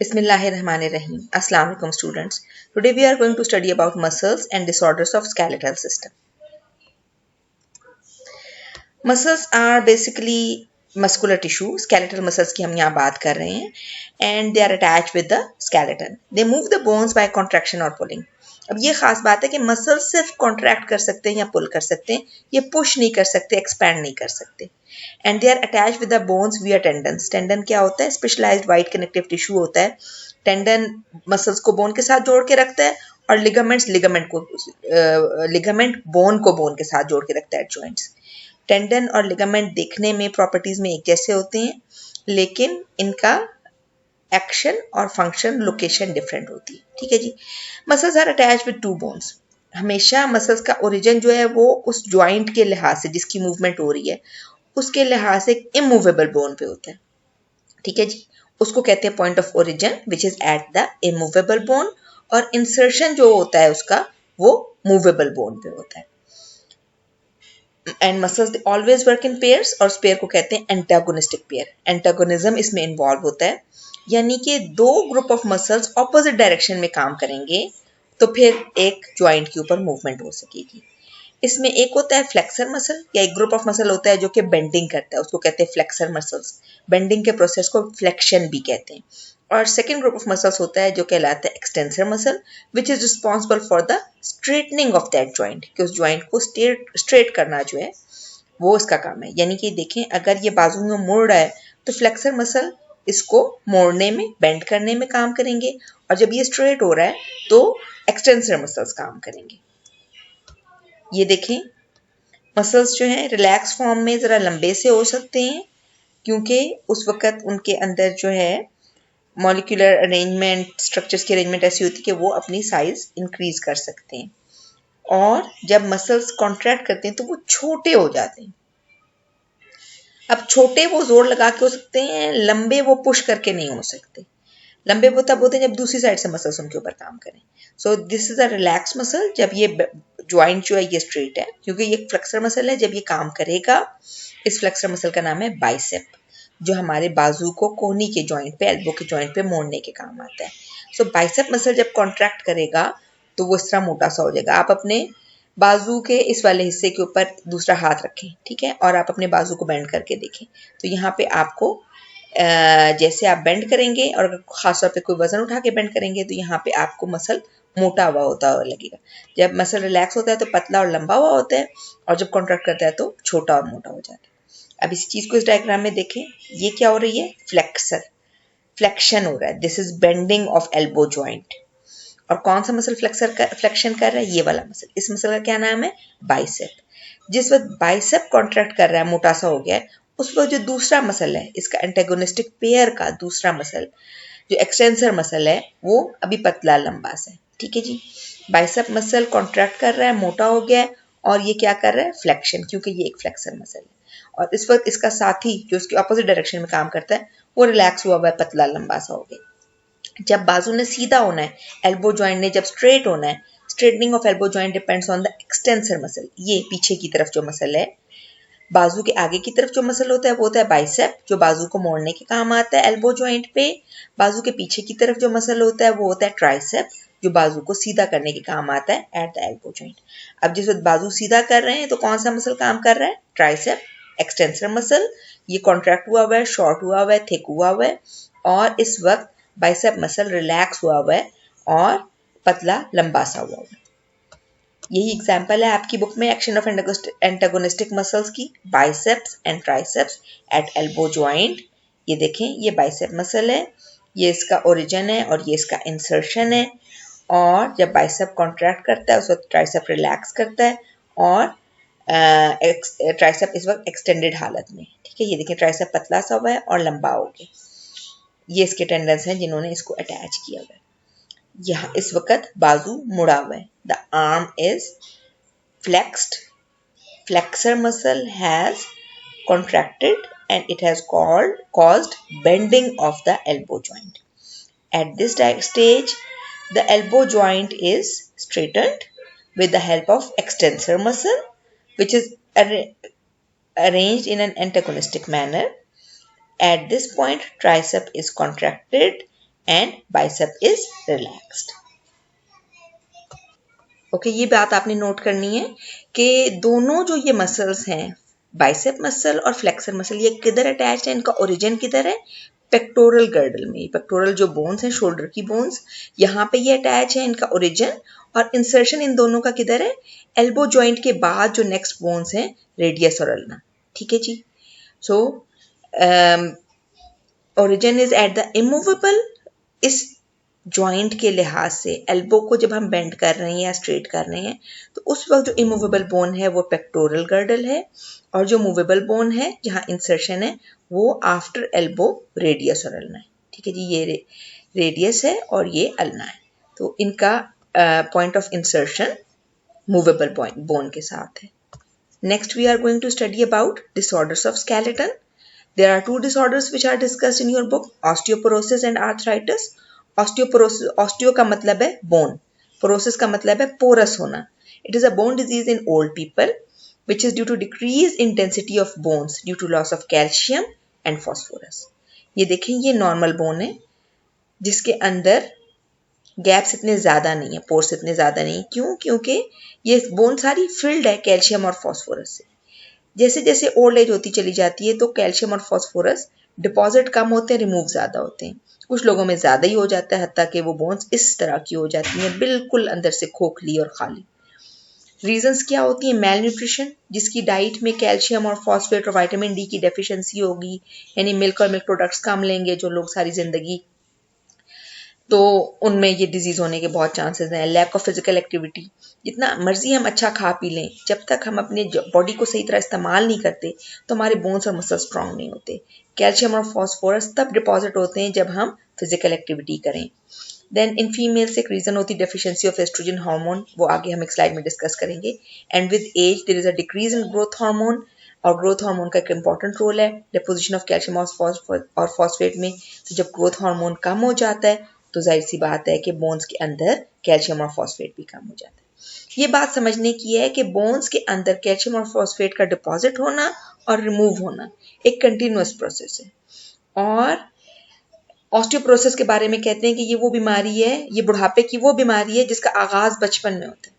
Bismillahirrahmanirrahim. Assalamu alaikum students. Today we are going to study about muscles and disorders of skeletal system. Muscles are basically muscular tissue. Skeletal muscles की हम यहाँ बात कर रहे हैं and they are attached with the skeleton. They move the bones by contraction or pulling. अब ये खास बात है कि मसल्स सिर्फ कॉन्ट्रैक्ट कर सकते हैं या पुल कर सकते हैं, ये पुश नहीं कर सकते, एक्सपैंड नहीं कर सकते. And they are attach with the bones via tendons. Tendon क्या होता है? स्पेशलाइज्ड वाइट कनेक्टिव टिश्यू होता है. टेंडन मसल्स को बोन के साथ जोड़ के रखता है और लिगामेंट्स लिगामेंट बोन को बोन के साथ जोड़ के रखता है. जॉइंट्स, टेंडन और लिगामेंट देखने में प्रॉपर्टीज में एक जैसे होते हैं, लेकिन इनका एक्शन और फंक्शन लोकेशन डिफरेंट होती है. ठीक है जी. Muscles are attach with two bones. हमेशा मसल्स का ओरिजिन जो है वो उस ज्वाइंट के लिहाज से जिसकी मूवमेंट हो रही है उसके लिहाज से एक इमूवेबल बोन पे होता है. ठीक है जी. उसको कहते हैं point of origin which is at the immovable bone, और इंसर्शन जो होता है उसका वो मूवेबल बोन पे होता है. And muscles always work in pairs, और उस पेयर को कहते हैं एंटागोनिस्टिक पेयर. एंटागोनिज्म इसमें इन्वॉल्व होता है, यानी कि दो group of muscles opposite direction में काम करेंगे तो फिर एक ज्वाइंट के ऊपर मूवमेंट हो सकेगी. इसमें एक होता है फ्लेक्सर मसल, या एक ग्रुप ऑफ मसल होता है जो कि बेंडिंग करता है, उसको कहते हैं फ्लेक्सर मसल्स. बेंडिंग के प्रोसेस को फ्लेक्शन भी कहते हैं. और सेकेंड ग्रुप ऑफ मसल्स होता है जो कहलाता है extensor muscle, which is responsible for the straightening of that joint, कि उस ज्वाइंट को स्ट्रेट करना जो है वो इसका काम है. यानी कि देखें, अगर ये बाजू में मुड़ रहा है तो फ्लेक्सर मसल इसको मोड़ने में, बेंड करने में काम करेंगे, और जब ये स्ट्रेट हो रहा है तो एक्सटेंसर मसल्स काम करेंगे. ये देखें, मसल्स जो हैं रिलैक्स फॉर्म में ज़रा लंबे से हो सकते हैं, क्योंकि उस वक़्त उनके अंदर जो है मॉलिक्यूलर अरेंजमेंट, स्ट्रक्चर्स की अरेंजमेंट ऐसी होती है कि वो अपनी साइज इंक्रीज कर सकते हैं. और जब मसल्स कॉन्ट्रैक्ट करते हैं तो वो छोटे हो जाते हैं. अब छोटे वो जोर लगा के हो सकते हैं, लंबे वो पुश करके नहीं हो सकते. लंबे वो तब होते हैं जब दूसरी साइड से मसल्स उनके ऊपर काम करें. So this is a relax muscle जब ये ज्वाइंट जो है ये स्ट्रेट है, क्योंकि ये फ्लेक्सर मसल है. जब ये काम करेगा, इस फ्लेक्सर मसल का नाम है बाइसेप, जो हमारे बाजू को कोहनी के जॉइंट पे, एल्बो के जॉइंट पे मोड़ने के काम आता है. सो बाइसेप मसल जब कॉन्ट्रैक्ट करेगा तो वो इस तरह मोटा सा हो जाएगा. आप अपने बाजू के इस वाले हिस्से के ऊपर दूसरा हाथ रखें, ठीक है, और आप अपने बाजू को बेंड करके देखें तो यहाँ पे आपको जैसे आप बेंड करेंगे, और अगर खासतौर पे कोई वजन उठा के बेंड करेंगे तो यहाँ पे आपको मसल मोटा हुआ होता हुआ लगेगा. जब मसल रिलैक्स होता है तो पतला और लंबा हुआ होता है, और जब कॉन्ट्रैक्ट करता है तो छोटा और मोटा हो जाता है. अब इस चीज को इस डायग्राम में देखें, ये क्या हो रही है? फ्लेक्शन हो रहा है. This is bending of elbow joint. और कौन सा मसल फ्लेक्शन कर रहा है? ये वाला मसल. इस मसल का क्या नाम है? बाइसेप. जिस वक्त बाइसेप कॉन्ट्रैक्ट कर रहा है, मोटा सा हो गया है, उस वक्त जो दूसरा मसल है, इसका एंटेगोनिस्टिक पेयर का दूसरा मसल जो एक्सटेंसर मसल है, वो अभी पतला लंबा सा है. ठीक है जी. बाइसेप मसल कॉन्ट्रैक्ट कर रहा है, मोटा हो गया है, और ये क्या कर रहा है? फ्लेक्शन, क्योंकि ये एक फ्लेक्सर मसल है. और इस वक्त इसका साथी जो इसके ऑपोजिट डायरेक्शन में काम करता है वो रिलैक्स हुआ हुआ है, पतला लंबा सा हो गया. जब बाजू ने सीधा होना है, एल्बो जॉइंट ने जब स्ट्रेट होना है, straightening of elbow joint depends on the extensor muscle. ये पीछे की तरफ जो मसल है, बाजू के आगे की तरफ जो मसल होता है वो होता है बाइसेप, जो बाजू को मोड़ने के काम आता है एल्बो जॉइंट पे. बाजू के पीछे की तरफ जो मसल होता है वो होता है ट्राइसेप, जो बाजू को सीधा करने के काम आता है एट द एल्बो जॉइंट. अब जिस वक्त बाजू सीधा कर रहे हैं तो कौन सा मसल काम कर रहा है? Tricep, extensor muscle. ये कॉन्ट्रैक्ट हुआ हुआ है, शॉर्ट हुआ हुआ है, थिक हुआ हुआ है, और इस वक्त बाइसेप मसल रिलैक्स हुआ हुआ है और पतला लंबा सा हुआ हुआ है. यही एग्जांपल है आपकी बुक में एक्शन ऑफ एंटागोनिस्टिक मसल्स की, biceps and triceps at elbow joint. ये देखें, ये बाइसेप मसल है, ये इसका ओरिजिन है और ये इसका इंसर्शन है. और जब बाइसेप कॉन्ट्रैक्ट करता है उस वक्त ट्राइसेप रिलैक्स करता है, और ट्राइसेप इस वक्त एक्सटेंडेड हालत में. ठीक है, ये देखिए ट्राइसेप पतला सा हुआ है और लंबा हो गया. ये इसके टेंडन्स हैं जिन्होंने इसको अटैच किया हुआ है. यहाँ इस वक्त बाजू मुड़ा हुआ है. The arm is flexed. Flexor muscle has contracted and it has caused bending of the elbow joint. At this stage, the elbow joint is straightened with the help of extensor muscle, which is arranged in an antagonistic manner. At this point, tricep is contracted and bicep is relaxed. Okay ये बात आपने note करनी है कि दोनों जो ये muscles हैं, बाइसेप मसल और फ्लेक्सर मसल, ये किधर अटैच है, इनका ओरिजिन किधर है, पेक्टोरल गर्डल में। पेक्टोरल जो बोन्स हैं, शोल्डर की बोन्स, यहाँ पे ये अटैच है इनका ओरिजिन, और इंसर्शन इन दोनों का किधर है, एल्बो जॉइंट के बाद जो नेक्स्ट बोन्स हैं, रेडियस और अल्ना। ठीक है जी। So origin is at the immovable, इस जॉइंट के लिहाज से एल्बो को जब हम बेंड कर रहे हैं या स्ट्रेट कर रहे हैं तो उस वक्त जो इमूवेबल बोन है वो पेक्टोरल गर्डल है, और जो मूवेबल बोन है जहां इंसर्शन है वो आफ्टर एल्बो रेडियस और अल्ना है। ठीक है जी, ये रेडियस है और ये अल्ना है, तो इनका point of insertion movable bone के साथ है। Next we are going to study about disorders of skeleton. There are two disorders which are discussed in your book, osteoporosis and arthritis. Osteoporosis, osteo का मतलब है bone, porosis का मतलब है porous होना. It is a bone disease in old people which is due to decreased intensity of bones due to loss of calcium and phosphorus. ये देखें, ये normal bone है जिसके अंदर गैप्स इतने ज़्यादा नहीं है, पोर्स इतने ज़्यादा नहीं। क्यों? क्योंकि ये बोन सारी फिल्ड है कैल्शियम और फॉस्फोरस से। जैसे जैसे ओल्ड एज होती चली जाती है तो कैल्शियम और फॉस्फोरस डिपॉजिट कम होते हैं, रिमूव ज़्यादा होते हैं। कुछ लोगों में ज़्यादा ही हो जाता है, हत्ता कि वो बोन्स इस तरह की हो जाती हैं, बिल्कुल अंदर से खोखली और खाली। रीजंस क्या होती है? मेल न्यूट्रिशन, जिसकी डाइट में कैल्शियम और फॉस्फेट और विटामिन डी की डेफिशिएंसी होगी, यानी मिल्क और मिल्क प्रोडक्ट्स कम लेंगे जो लोग सारी ज़िंदगी, तो उनमें ये डिजीज होने के बहुत चांसेस हैं। लैक ऑफ फिजिकल एक्टिविटी, जितना मर्जी हम अच्छा खा पी लें, जब तक हम अपने बॉडी को सही तरह इस्तेमाल नहीं करते तो हमारे बोन्स और मसल स्ट्रांग नहीं होते। कैल्शियम और फॉस्फोरस तब डिपॉजिट होते हैं जब हम फिजिकल एक्टिविटी करें। देन इन फीमेल्स एक रीजन होती है डेफिशिएंसी ऑफ एस्ट्रोजन हार्मोन, वो आगे हम एक स्लाइड में डिस्कस करेंगे। And with age there is a decrease in growth hormone, और ग्रोथ हार्मोन का एक इंपॉर्टेंट रोल है डिपोजिशन ऑफ कैल्शियम और फॉस्फेट में। तो जब ग्रोथ हार्मोन कम हो जाता है तो जाहिर सी बात है कि बोन्स के अंदर कैल्शियम और फॉस्फेट भी कम हो जाता है। ये बात समझने की है कि बोन्स के अंदर कैल्शियम और फॉस्फेट का डिपॉजिट होना और रिमूव होना एक कंटिन्यूअस प्रोसेस है। और ऑस्टियोपोरोसिस के बारे में कहते हैं कि ये वो बीमारी है, ये बुढ़ापे की वो बीमारी है जिसका आगाज बचपन में होता है।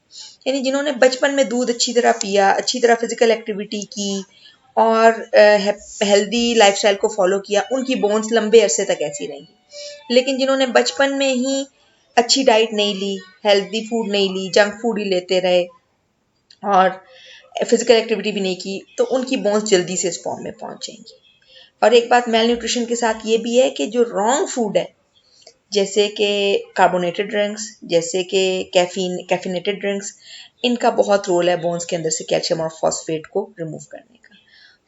यानी जिन्होंने बचपन में दूध अच्छी तरह पिया, अच्छी तरह फिजिकल एक्टिविटी की और हेल्दी लाइफस्टाइल को फॉलो किया, उनकी बोन्स लंबे अरसे तक ऐसी रहेंगी। लेकिन जिन्होंने बचपन में ही अच्छी डाइट नहीं ली, हेल्दी फूड नहीं ली, जंक फूड ही लेते रहे और फिजिकल एक्टिविटी भी नहीं की, तो उनकी बोन्स जल्दी से इस फॉर्म में पहुंच जाएंगी। और एक बात मेल न्यूट्रिशन के साथ ये भी है कि जो रॉन्ग फूड है, जैसे कि कार्बोनेटेड ड्रिंक्स, जैसे कि कैफिनेटेड ड्रिंक्स, इनका बहुत रोल है बोन्स के अंदर से कैल्शियम और फॉस्फेट को रिमूव करने का।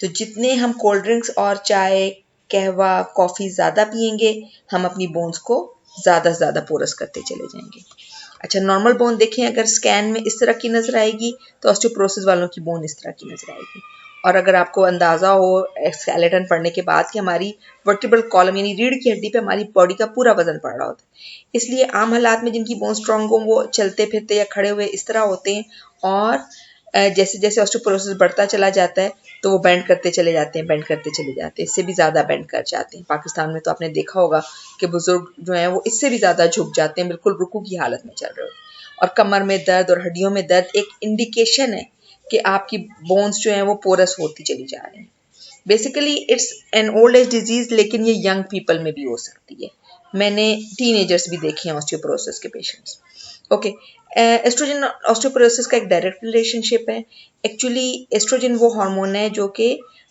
तो जितने हम कोल्ड ड्रिंक्स और चाय, कहवा, कॉफ़ी ज़्यादा पियेंगे, हम अपनी बोन्स को ज़्यादा से ज़्यादा पोरस करते चले जाएंगे। अच्छा, नॉर्मल बोन देखें, अगर स्कैन में इस तरह की नज़र आएगी तो ऑस्टियोपोरोसिस वालों की बोन इस तरह की नज़र आएगी। और अगर आपको अंदाज़ा हो स्केलेटन पढ़ने के बाद कि हमारी वर्टिब्रल कॉलम यानी रीढ़ की हड्डी पे हमारी बॉडी का पूरा वजन पड़ रहा होता है, इसलिए आम हालात में जिनकी बोन स्ट्रांग हो वो चलते फिरते या खड़े हुए इस तरह होते हैं, और जैसे जैसे ऑस्टियोपोरोसिस बढ़ता चला जाता है तो वो बेंड करते चले जाते हैं, बेंड करते चले जाते हैं, इससे भी ज़्यादा बेंड कर जाते हैं। पाकिस्तान में तो आपने देखा होगा कि बुजुर्ग जो हैं वो इससे भी ज़्यादा झुक जाते हैं, बिल्कुल रुकू की हालत में चल रहे होते हैं। और कमर में दर्द और हड्डियों में दर्द एक इंडिकेशन है कि आपकी बोन्स जो हैं वो पोरस होती चली जा रही हैं। Basically it's an old age disease, लेकिन ये यंग पीपल में भी हो सकती है। मैंने टीनेजर्स भी देखे हैं ऑस्टियोपोरोसिस के पेशेंट्स। ओके, एस्ट्रोजन ऑस्टियोपोरोसिस का एक डायरेक्ट रिलेशनशिप है। एक्चुअली एस्ट्रोजन वो हार्मोन है जो कि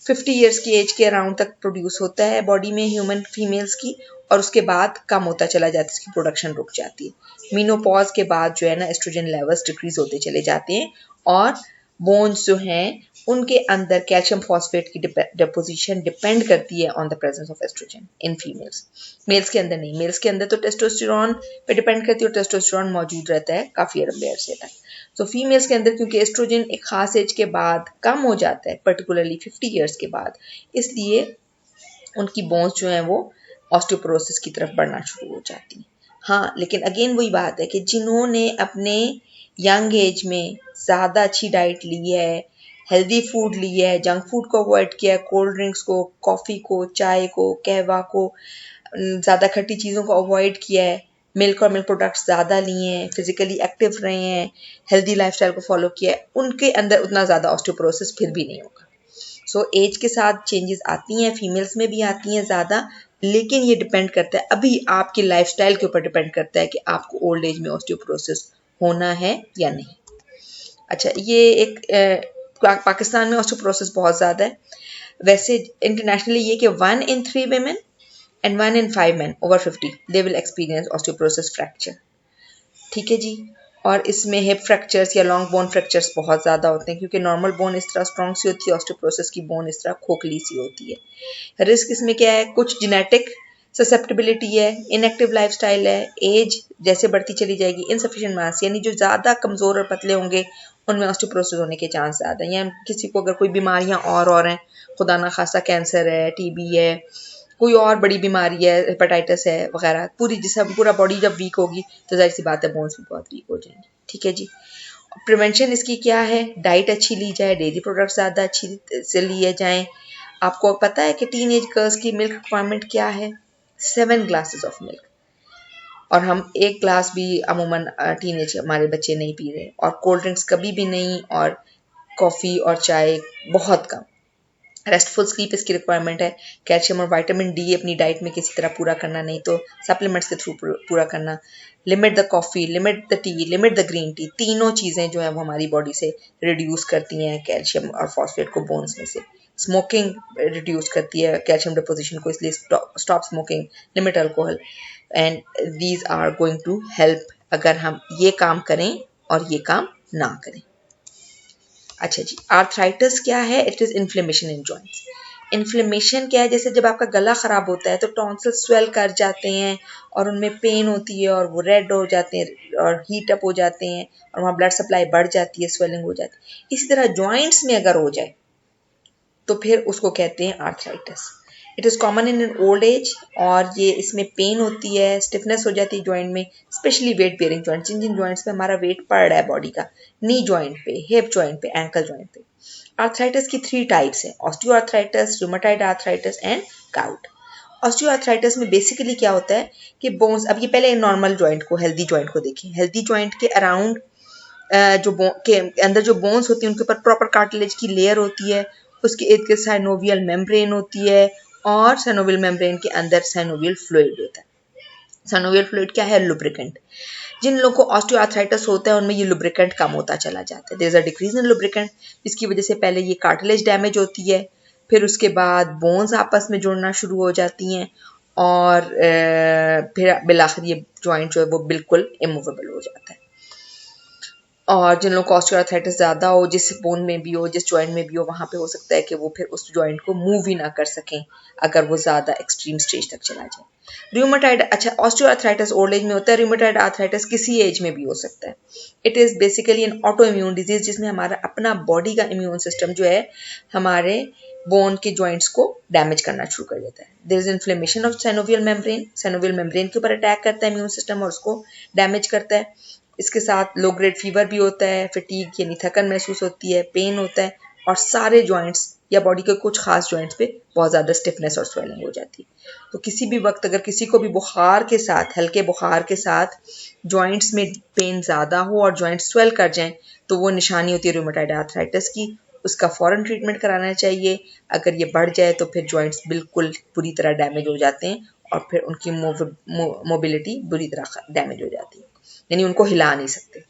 50 इयर्स की एज के अराउंड तक प्रोड्यूस होता है बॉडी में ह्यूमन फीमेल्स की, और उसके बाद कम होता चला जाता है, इसकी प्रोडक्शन रुक जाती है। मीनोपॉज के बाद जो है ना एस्ट्रोजन लेवल्स डिक्रीज होते चले जाते हैं, और बोन्स जो हैं उनके अंदर कैल्शियम फॉस्फेट की डिपोजिशन डिपेंड करती है on the presence of oestrogen in females. Males के अंदर नहीं, मेल्स के अंदर तो टेस्टोस्टेरोन पे डिपेंड करती है और टेस्टोस्टेरोन मौजूद रहता है काफ़ी लंबे अरसे तक। तो फीमेल्स के अंदर क्योंकि एस्ट्रोजन एक खास एज के बाद कम हो जाता है, पर्टिकुलरली 50 ईयर्स के बाद, इसलिए उनकी बोन्स जो हैं वो ऑस्टियोपोरोसिस की तरफ बढ़ना शुरू हो जाती हैं। हाँ, लेकिन अगेन वही बात है कि जिन्होंने अपने यंग एज में ज़्यादा अच्छी डाइट ली है, हेल्दी फूड लिया है, जंक फूड को अवॉइड किया है, कोल्ड ड्रिंक्स को, कॉफ़ी को, चाय को, कहवा को, ज़्यादा खट्टी चीज़ों को अवॉइड किया है, मिल्क और मिल्क प्रोडक्ट्स ज़्यादा लिए हैं, फिजिकली एक्टिव रहे हैं, हेल्दी लाइफस्टाइल को फॉलो किया है, उनके अंदर उतना ज़्यादा ऑस्टियोपोरोसिस फिर भी नहीं होगा। सो एज के साथ चेंजेस आती हैं, फीमेल्स में भी आती हैं ज़्यादा, लेकिन ये डिपेंड करता है अभी आपकी लाइफस्टाइल के ऊपर डिपेंड करता है कि आपको ओल्ड एज में ऑस्टियोपोरोसिस होना है या नहीं। अच्छा, ये एक पाकिस्तान में ऑस्टियोपोरोसिस बहुत ज़्यादा है। वैसे इंटरनेशनली ये कि 1 in 3 women and 1 in 5 men over 50 they will experience osteoporosis fracture। ठीक है जी। और इसमें हिप फ्रैक्चर्स या लॉन्ग बोन फ्रैक्चर्स बहुत ज़्यादा होते हैं, क्योंकि नॉर्मल बोन इस तरह स्ट्रॉन्ग सी होती है, ऑस्टियोपोरोसिस की बोन इस तरह खोखली सी होती है। रिस्क इसमें क्या है, कुछ जेनेटिक ससेप्टेबिलिटी है, इनएक्टिव लाइफस्टाइल है, एज जैसे बढ़ती चली जाएगी, इनसफिशिएंट मास यानी जो ज़्यादा कमज़ोर और पतले होंगे उनमें ऑस्टियोपोरोसिस होने के चांस ज़्यादा हैं, या किसी को अगर कोई बीमारियाँ और हैं, खुदा ना खासा कैंसर है, टीबी है, कोई और बड़ी बीमारी है, हेपेटाइटिस है वगैरह, पूरी जिसम पूरा बॉडी जब वीक होगी तो जाहिर सी बात है बोन्स भी बहुत वीक हो जाएंगी। ठीक है जी। प्रिवेंशन इसकी क्या है, डाइट अच्छी ली जाए, डेयरी प्रोडक्ट्स ज़्यादा अच्छी से लिए जाएं। आपको पता है कि टीन एज गर्ल्स की मिल्क रिक्वायरमेंट क्या है, 7 ग्लासेस ऑफ मिल्क, और हम 1 ग्लास भी अमूमन टीनेज हमारे बच्चे नहीं पी रहे, और कोल्ड ड्रिंक्स कभी भी नहीं, और कॉफ़ी और चाय बहुत कम। रेस्टफुल स्लीप इसकी रिक्वायरमेंट है, कैल्शियम और विटामिन डी अपनी डाइट में किसी तरह पूरा करना, नहीं तो सप्लीमेंट्स के थ्रू पूरा करना। Limit the coffee, limit the T, limit the green tea, तीनों चीज़ें जो है वो हमारी बॉडी से रिड्यूस करती हैं कैल्शियम और फॉस्फेट को बोन्स में से। स्मोकिंग रिड्यूस करती है कैल्शियम डिपोजिशन को, इसलिए stop smoking, limit alcohol, and these are going to help अगर हम ये काम करें और ये काम ना करें। अच्छा जी, आर्थराइटिस क्या है, it is inflammation in joints. Inflammation क्या है, जैसे जब आपका गला ख़राब होता है तो टॉन्सिल स्वेल कर जाते हैं और उनमें पेन होती है और वो रेड हो जाते हैं और हीट अप हो जाते हैं और वहाँ ब्लड सप्लाई बढ़ जाती है, स्वेलिंग हो जाती है। इसी तरह जॉइंट्स में अगर हो जाए तो फिर उसको कहते हैं arthritis. It is common in old age, और ये इसमें पेन होती है, स्टिफनेस हो जाती है जॉइंट में, स्पेशली वेट बेयरिंग जॉइंट्स, जिन जिन जॉइंट्स पे हमारा वेट पड़ रहा है बॉडी का, नी जॉइंट पे, हिप जॉइंट पे, एंकल जॉइंट पे। आर्थराइटिस की 3 टाइप्स हैं, osteoarthritis, rheumatoid arthritis and gout. Osteoarthritis में बेसिकली क्या होता है कि बोन्स, अब ये पहले नॉर्मल जॉइंट को, हेल्दी जॉइंट को देखें। हेल्दी जॉइंट के अराउंड के अंदर जो बोन्स होती हैं उनके ऊपर प्रॉपर कार्टिलेज की लेयर होती है, उसके इर्द गिर्द साइनोवियल मेम्ब्रेन होती है, और साइनोवियल मेम्ब्रेन के अंदर साइनोवियल फ्लूइड होता है। साइनोवियल फ्लूइड क्या है, लुब्रिकेंट। जिन लोगों को ऑस्टियोआर्थराइटिस होता है उनमें ये लुब्रिकेंट कम होता चला जाता है, there is a decrease in lubricant, इसकी वजह से पहले ये कार्टिलेज डैमेज होती है, फिर उसके बाद बोन्स आपस में जुड़ना शुरू हो जाती हैं, और फिर बिलाखिर ये जॉइंट जो है वो बिल्कुल इमूवेबल हो जाता है। और जिन लोगों को ऑस्टियोआर्थराइटिस ज़्यादा हो, जिस बोन में भी हो, जिस जॉइंट में भी हो, वहाँ पे हो सकता है कि वो फिर उस जॉइंट को मूव ही ना कर सकें अगर वो ज़्यादा एक्सट्रीम स्टेज तक चला जाए। रूमेटॉइड, अच्छा ऑस्टियोआर्थराइटिस ओल्ड एज में होता है, रूमेटॉइड आर्थराइटिस किसी एज में भी हो सकता है। It is basically N auto immune disease, जिसमें हमारा अपना बॉडी का इम्यून सिस्टम जो है हमारे बोन के जॉइंट्स को डैमेज करना शुरू कर देता है। There is inflammation of synovial membrane, synovial membrane के ऊपर अटैक करता है इम्यून सिस्टम और उसको डैमेज करता है। इसके साथ लो ग्रेड फीवर भी होता है, फटीग यानी थकन महसूस होती है, पेन होता है, और सारे जॉइंट्स या बॉडी के कुछ खास जॉइंट्स पे बहुत ज़्यादा स्टिफनेस और स्वेलिंग हो जाती है। तो किसी भी वक्त अगर किसी को भी बुखार के साथ, हल्के बुखार के साथ जॉइंट्स में पेन ज़्यादा हो और जॉइंट्स स्वेल कर जाएं तो वो निशानी होती है रूमेटॉइड आर्थराइटिस की। उसका फ़ौरन ट्रीटमेंट कराना चाहिए। अगर ये बढ़ जाए तो फिर जॉइंट्स बिल्कुल पूरी तरह डैमेज हो जाते हैं और फिर उनकी मोबिलिटी बुरी तरह डैमेज हो जाती है, यानी उनको हिला नहीं सकते।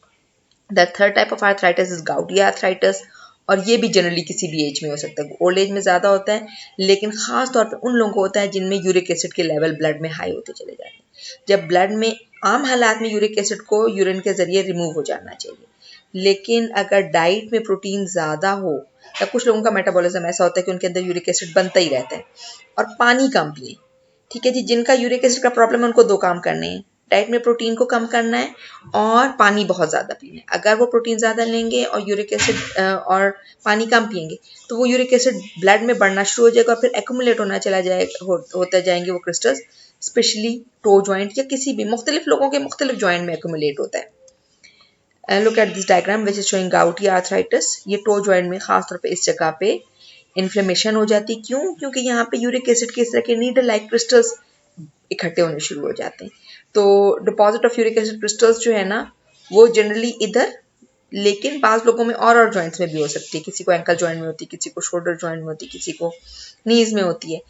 The third type of arthritis is gouty arthritis, और ये भी जनरली किसी भी एज में हो सकता है। ओल्ड एज में ज़्यादा होता है, लेकिन ख़ास तौर पे उन लोगों को होता है जिनमें यूरिक एसिड के लेवल ब्लड में हाई होते चले जाते हैं। जब ब्लड में आम हालात में यूरिक एसिड को यूरिन के ज़रिए रिमूव हो जाना चाहिए, लेकिन अगर डाइट में प्रोटीन ज़्यादा हो, या कुछ लोगों का मेटाबॉलिज्म ऐसा होता है कि उनके अंदर यूरिक एसिड बनता ही रहता है, और पानी कम पिए। ठीक है जी, जिनका यूरिक एसिड का प्रॉब्लम है उनको 2 काम करने हैं, डाइट में प्रोटीन को कम करना है और पानी बहुत ज़्यादा पीना है। अगर वो प्रोटीन ज़्यादा लेंगे और यूरिक एसिड और पानी कम पिएंगे तो वो यूरिक एसिड ब्लड में बढ़ना शुरू हो जाएगा और फिर एक्यूमुलेट होना चला जाएगा, होते जाएंगे वो क्रिस्टल्स, स्पेशली टो जॉइंट या किसी भी मुख्तलिफ लोगों के मुख्तलिफ जॉइंट में एक्यूमुलेट होता है। Look at this diagram which is showing gouty arthritis. ये टो जॉइंट में खास तौर पे इस जगह पे इन्फ्लेमेशन हो जाती है। क्यों? क्योंकि यहाँ पे यूरिक एसिड के इस तरह के नीडल लाइक क्रिस्टल्स इकट्ठे होने शुरू हो जाते हैं। तो deposit of uric acid crystals जो है ना वो जनरली इधर, लेकिन बाज़ लोगों में और जॉइंट्स में भी हो सकती है। किसी को एंकल जॉइंट में होती है, किसी को शोल्डर जॉइंट में होती है, किसी को नीज में होती है।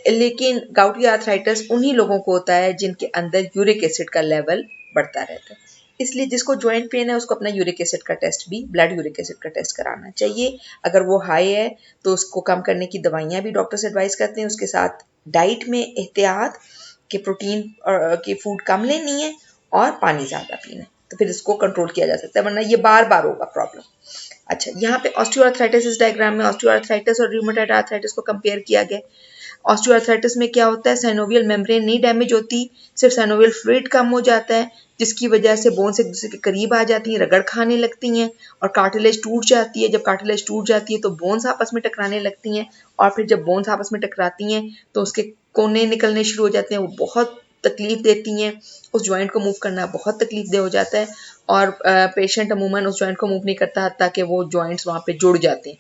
लेकिन गाउटी आर्थराइटिस उन्हीं लोगों को होता है जिनके अंदर यूरिक एसिड का लेवल बढ़ता रहता है। इसलिए जिसको जॉइंट पेन है उसको अपना यूरिक एसिड का टेस्ट भी, ब्लड यूरिक एसिड का टेस्ट कराना चाहिए। अगर वो हाई है तो उसको कम करने की दवाइयाँ भी डॉक्टर्स एडवाइस करते हैं। उसके साथ डाइट में एहतियात कि प्रोटीन की फूड कम लेनी है और पानी ज़्यादा पीना है, तो फिर इसको कंट्रोल किया जा सकता है, वरना ये बार बार होगा प्रॉब्लम। अच्छा, यहाँ पे ऑस्टियोआर्थराइटिस इस डायग्राम में ऑस्टियोआर्थराइटिस और रूमेटॉइड आर्थराइटिस को कंपेयर किया गया। ऑस्टियोआर्थराइटिस में क्या होता है, साइनोवियल मेम्ब्रेन नहीं डैमेज होती, सिर्फ साइनोवियल फ्लूइड कम हो जाता है, जिसकी वजह से बोन्स एक दूसरे के करीब आ जाती हैं, रगड़ खाने लगती हैं और कार्टिलेज टूट जाती है। जब कार्टिलेज टूट जाती है तो बोन्स आपस में टकराने लगती हैं, और फिर जब बोन्स आपस में टकराती हैं तो उसके कोने निकलने शुरू हो जाते हैं। वो बहुत तकलीफ देती हैं, उस जॉइंट को मूव करना बहुत तकलीफ दे हो जाता है, और पेशेंट अमूमन उस जॉइंट को मूव नहीं करता ताकि वो जॉइंट्स वहाँ पे जुड़ जाते हैं।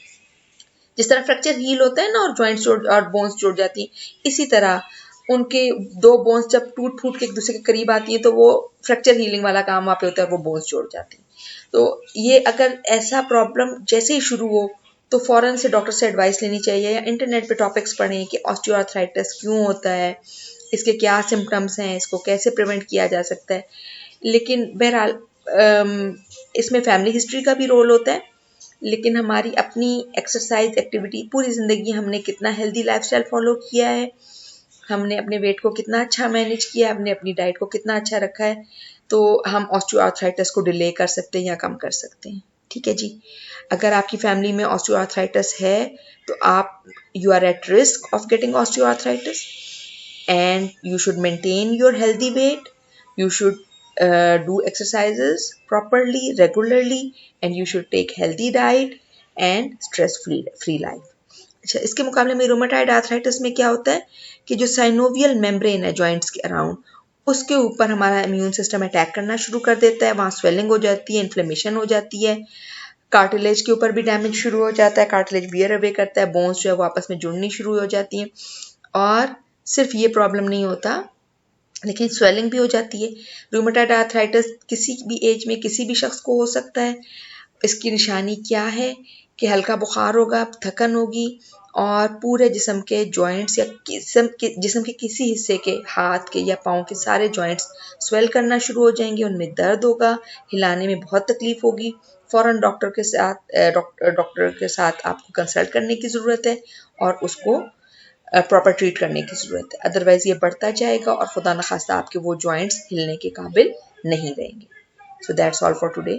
जिस तरह फ्रैक्चर हील होता है ना और जॉइंट्स और बोन्स जुड़ जाती हैं, इसी तरह उनके दो बोन्स जब टूट फूट के एक दूसरे के करीब आती हैं तो वो फ्रैक्चर हीलिंग वाला काम वहाँ पे होता है और वो बोन्स जुड़ जाती हैं। तो ये अगर ऐसा प्रॉब्लम जैसे ही शुरू हो तो फ़ौरन से डॉक्टर से एडवाइस लेनी चाहिए, या इंटरनेट पे टॉपिक्स पढ़ें कि ऑस्टियोआर्थराइटिस क्यों होता है, इसके क्या सिम्टम्स हैं, इसको कैसे प्रिवेंट किया जा सकता है। लेकिन बहरहाल इसमें फैमिली हिस्ट्री का भी रोल होता है, लेकिन हमारी अपनी एक्सरसाइज एक्टिविटी, पूरी ज़िंदगी हमने कितना हेल्दी लाइफस्टाइल फॉलो किया है, हमने अपने वेट को कितना अच्छा मैनेज किया है, हमने अपनी डाइट को कितना अच्छा रखा है, तो हम ऑस्टियोआर्थराइटिस को डिले कर सकते हैं या कम कर सकते हैं। ठीक है जी। अगर आपकी फैमिली में ऑस्टियोआर्थराइटिस है तो आप you are at risk of getting osteoarthritis, and you should maintain your healthy weight. You should do exercises properly, regularly, and you should take healthy diet and stress free life. अच्छा, इसके मुकाबले में rheumatoid arthritis में क्या होता है कि जो साइनोवियल मेम्ब्रेन है जॉइंट्स के अराउंड, उसके ऊपर हमारा इम्यून सिस्टम अटैक करना शुरू कर देता है, वहाँ स्वेलिंग हो जाती है, इन्फ्लेमेशन हो जाती है, कार्टिलेज के ऊपर भी डैमेज शुरू हो जाता है, कार्टिलेज वियर अवे करता है, बोन्स जो है वो आपस में जुड़नी शुरू हो जाती हैं, और सिर्फ ये प्रॉब्लम नहीं होता लेकिन स्वेलिंग भी हो जाती है। रूमेटॉइड आर्थराइटिस किसी भी एज में किसी भी शख्स को हो सकता है। इसकी निशानी क्या है कि हल्का बुखार होगा, थकन होगी, और पूरे जिस्म के जॉइंट्स या जिस्म के किसी हिस्से के, हाथ के या पाँव के सारे जॉइंट्स स्वेल करना शुरू हो जाएंगे, उनमें दर्द होगा, हिलाने में बहुत तकलीफ होगी। फ़ौरन डॉक्टर के साथ आपको कंसल्ट करने की ज़रूरत है और उसको प्रॉपर ट्रीट करने की ज़रूरत है, अदरवाइज़ ये बढ़ता जाएगा और खुदा न खास्ता आपके वो जॉइंट्स हिलने के काबिल नहीं रहेंगे। So that's all for today.